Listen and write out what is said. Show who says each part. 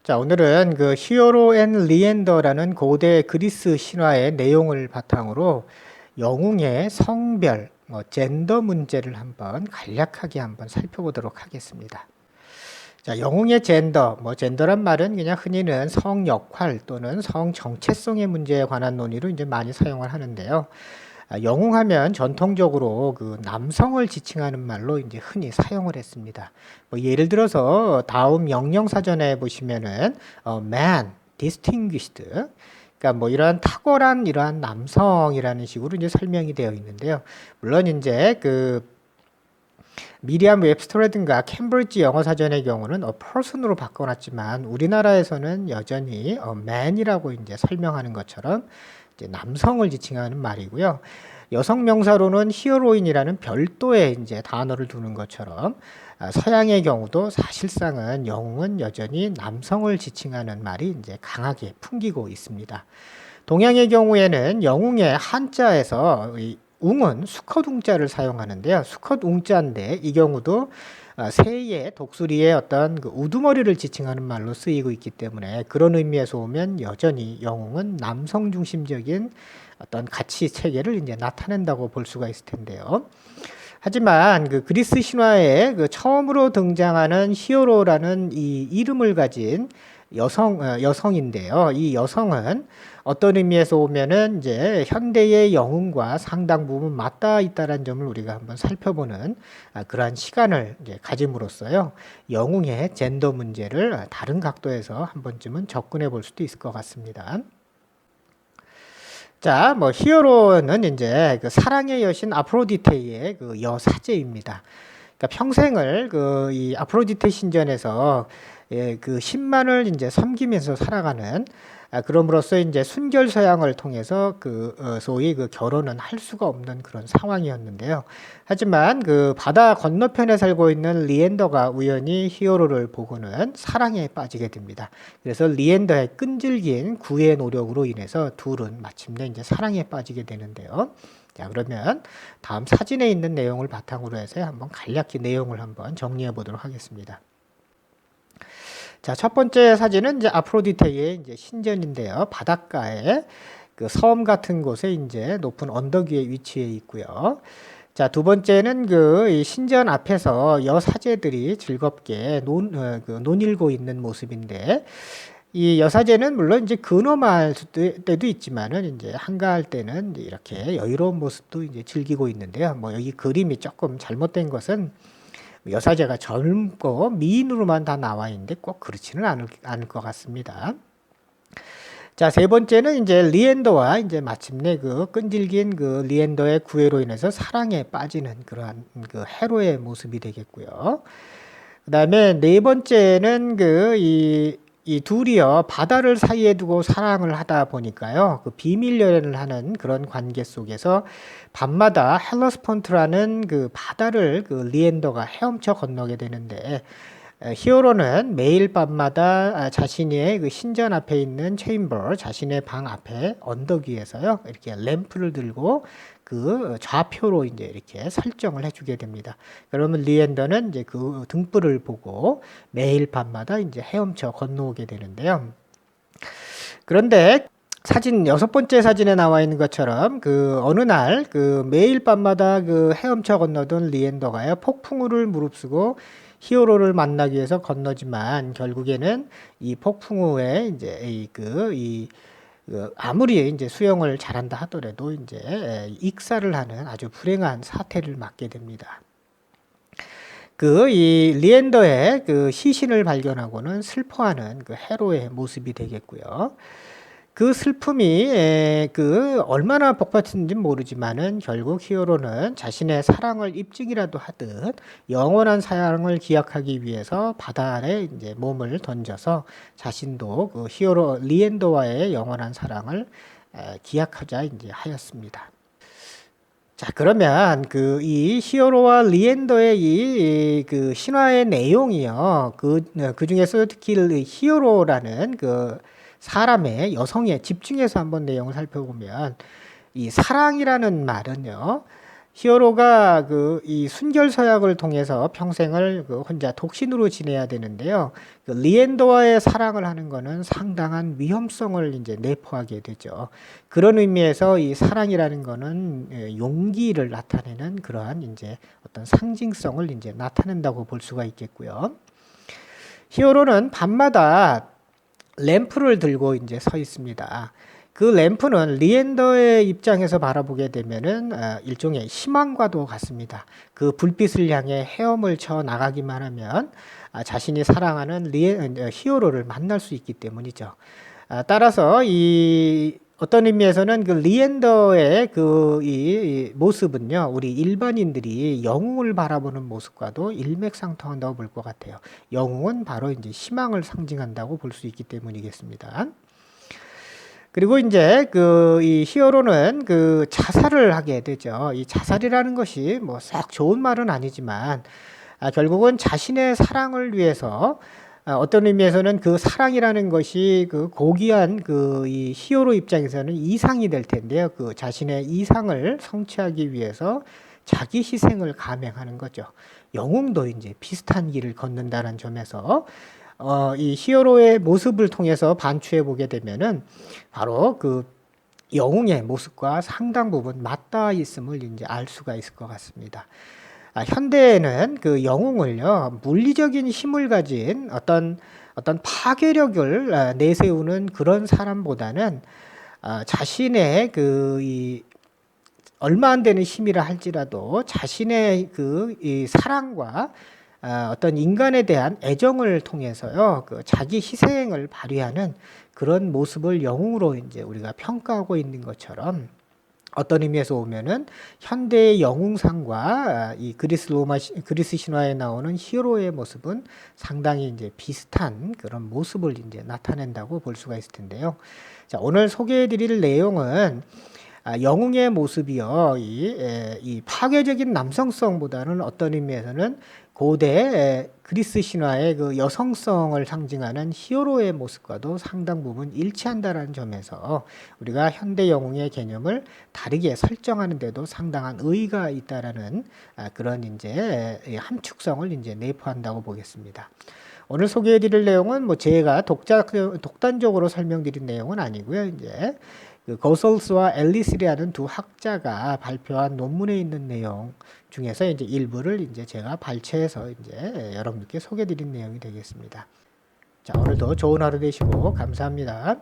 Speaker 1: 자, 오늘은 그 히어로 앤 리엔더라는 고대 그리스 신화의 내용을 바탕으로 영웅의 성별, 젠더 문제를 한번 간략하게 한번 살펴보도록 하겠습니다. 자, 영웅의 젠더, 젠더란 말은 그냥 흔히는 성 역할 또는 성 정체성의 문제에 관한 논의로 이제 많이 사용을 하는데요. 영웅하면 전통적으로 그 남성을 지칭하는 말로 이제 흔히 사용을 했습니다. 예를 들어서 다음 명령사전에 보시면은 man, distinguished, 그러니까 이러한 탁월한 이러한 남성이라는 식으로 이제 설명이 되어 있는데요. 물론 이제 그 미리암 웹스터라든가 캠브리지 영어사전의 경우는 person으로 바꿔놨지만 우리나라에서는 여전히 man이라고 이제 설명하는 것처럼 이제 남성을 지칭하는 말이고요. 여성 명사로는 히어로인이라는 별도의 이제 단어를 두는 것처럼 서양의 경우도 사실상은 영웅은 여전히 남성을 지칭하는 말이 이제 강하게 풍기고 있습니다. 동양의 경우에는 영웅의 한자에서 웅은 수컷 웅자를 사용하는데요. 수컷 웅자인데 이 경우도 새의 독수리의 어떤 그 우두머리를 지칭하는 말로 쓰이고 있기 때문에 그런 의미에서 보면 여전히 영웅은 남성 중심적인 어떤 가치 체계를 이제 나타낸다고 볼 수가 있을 텐데요. 하지만 그 그리스 신화에 그 처음으로 등장하는 히어로라는 이 이름을 가진 여성인데요. 이 여성은 어떤 의미에서 보면은 이제 현대의 영웅과 상당 부분 맞닿아 있다는 점을 우리가 한번 살펴보는 그러한 시간을 이제 가짐으로써요. 영웅의 젠더 문제를 다른 각도에서 한 번쯤은 접근해 볼 수도 있을 것 같습니다. 자, 히어로는 이제 그 사랑의 여신 아프로디테의 그 여사제입니다. 그러니까 평생을 그 이 아프로디테 신전에서 그 신만을 이제 섬기면서 살아가는 그럼으로써 이제 순결서양을 통해서 그 소위 그 결혼은 할 수가 없는 그런 상황이었는데요. 하지만 그 바다 건너편에 살고 있는 리엔더가 우연히 히어로를 보고는 사랑에 빠지게 됩니다. 그래서 리엔더의 끈질긴 구애 노력으로 인해서 둘은 마침내 이제 사랑에 빠지게 되는데요. 자, 그러면 다음 사진에 있는 내용을 바탕으로 해서 한번 간략히 내용을 한번 정리해 보도록 하겠습니다. 자, 첫 번째 사진은 이제 아프로디테의 이제 신전인데요. 바닷가에 그 섬 같은 곳에 이제 높은 언덕 위에 위치해 있고요. 자, 두 번째는 그 신전 앞에서 여사제들이 즐겁게 논일고 있는 모습인데, 이 여사제는 물론 이제 근엄할 때도 있지만은 이제 한가할 때는 이제 이렇게 여유로운 모습도 이제 즐기고 있는데요. 여기 그림이 조금 잘못된 것은 여사제가 젊고 미인으로만 다 나와 있는데 꼭 그렇지는 않을 것 같습니다. 자, 세 번째는 이제 리엔더와 이제 마침내 그 끈질긴 그 리엔더의 구애로 인해서 사랑에 빠지는 그러한 그 헤로의 모습이 되겠고요. 그 다음에 네 번째는 이 둘이요, 바다를 사이에 두고 사랑을 하다 보니까요, 그 비밀 연애를 하는 그런 관계 속에서 밤마다 헬러스폰트라는 그 바다를 그 리엔더가 헤엄쳐 건너게 되는데, 히어로는 매일 밤마다 자신의 그 신전 앞에 있는 체인버, 자신의 방 앞에 언덕 위에서요, 이렇게 램프를 들고 그 좌표로 이제 이렇게 설정을 해주게 됩니다. 그러면 리엔더는 이제 그 등불을 보고 매일 밤마다 이제 헤엄쳐 건너오게 되는데요. 그런데 사진 여섯 번째 사진에 나와 있는 것처럼 그 어느 날 그 매일 밤마다 그 헤엄쳐 건너던 리엔더가요, 폭풍우를 무릅쓰고 히어로를 만나기 위해서 건너지만 결국에는 이 폭풍우에 이제 아무리 이제 수영을 잘한다 하더라도 이제 익사를 하는 아주 불행한 사태를 맞게 됩니다. 이 리엔더의 그 시신을 발견하고는 슬퍼하는 그 헤로의 모습이 되겠고요. 그 슬픔이 그 얼마나 복받쳤는지 모르지만은 결국 히어로는 자신의 사랑을 입증이라도 하듯 영원한 사랑을 기약하기 위해서 바다 아래 이제 몸을 던져서 자신도 그 히어로 리엔더와의 영원한 사랑을 기약하자 이제 하였습니다. 자, 그러면 이 히어로와 리엔더의 그 신화의 내용이요. 그 중에서 특히 히어로라는 그 사람의 여성에 집중해서 한번 내용을 살펴보면 이 사랑이라는 말은요. 히어로가 그 이 순결 서약을 통해서 평생을 그 혼자 독신으로 지내야 되는데요. 그 리엔더와의 사랑을 하는 거는 상당한 위험성을 이제 내포하게 되죠. 그런 의미에서 이 사랑이라는 거는 용기를 나타내는 그러한 이제 어떤 상징성을 이제 나타낸다고 볼 수가 있겠고요. 히어로는 밤마다 램프를 들고 이제 서 있습니다. 그 램프는 리엔더의 입장에서 바라보게 되면은 일종의 희망과도 같습니다. 그 불빛을 향해 헤엄을 쳐 나가기만 하면 자신이 사랑하는 히어로를 만날 수 있기 때문이죠. 따라서 이 어떤 의미에서는 그 리엔더의 그 이 모습은요, 우리 일반인들이 영웅을 바라보는 모습과도 일맥상통한다고 볼 것 같아요. 영웅은 바로 이제 희망을 상징한다고 볼 수 있기 때문이겠습니다. 그리고 이제 그 이 히어로는 그 자살을 하게 되죠. 이 자살이라는 것이 뭐 썩 좋은 말은 아니지만 결국은 자신의 사랑을 위해서 어떤 의미에서는 그 사랑이라는 것이 그 고귀한 그 이 히어로 입장에서는 이상이 될 텐데요. 그 자신의 이상을 성취하기 위해서 자기 희생을 감행하는 거죠. 영웅도 이제 비슷한 길을 걷는다는 점에서 이 히어로의 모습을 통해서 반추해 보게 되면은 바로 그 영웅의 모습과 상당 부분 맞닿아 있음을 이제 알 수가 있을 것 같습니다. 현대에는 그 영웅을요, 물리적인 힘을 가진 어떤 파괴력을 내세우는 그런 사람보다는 자신의 그 이 얼마 안 되는 힘이라 할지라도 자신의 그 이 사랑과 어떤 인간에 대한 애정을 통해서요, 그 자기 희생을 발휘하는 그런 모습을 영웅으로 이제 우리가 평가하고 있는 것처럼 어떤 의미에서 보면은 현대의 영웅상과 이 그리스 신화에 나오는 히어로의 모습은 상당히 이제 비슷한 그런 모습을 이제 나타낸다고 볼 수가 있을 텐데요. 자, 오늘 소개해드릴 내용은 영웅의 모습이요, 이 파괴적인 남성성보다는 어떤 의미에서는 고대 그리스 신화의 그 여성성을 상징하는 히어로의 모습과도 상당 부분 일치한다는 점에서 우리가 현대 영웅의 개념을 다르게 설정하는 데도 상당한 의의가 있다라는 그런 이제 함축성을 이제 내포한다고 보겠습니다. 오늘 소개해드릴 내용은 뭐 제가 독단적으로 설명드린 내용은 아니고요. 이제 그 거설스와 앨리스라는 두 학자가 발표한 논문에 있는 내용 중에서 이제 일부를 이제 제가 발췌해서 이제 여러분들께 소개드린 내용이 되겠습니다. 자, 오늘도 좋은 하루 되시고 감사합니다.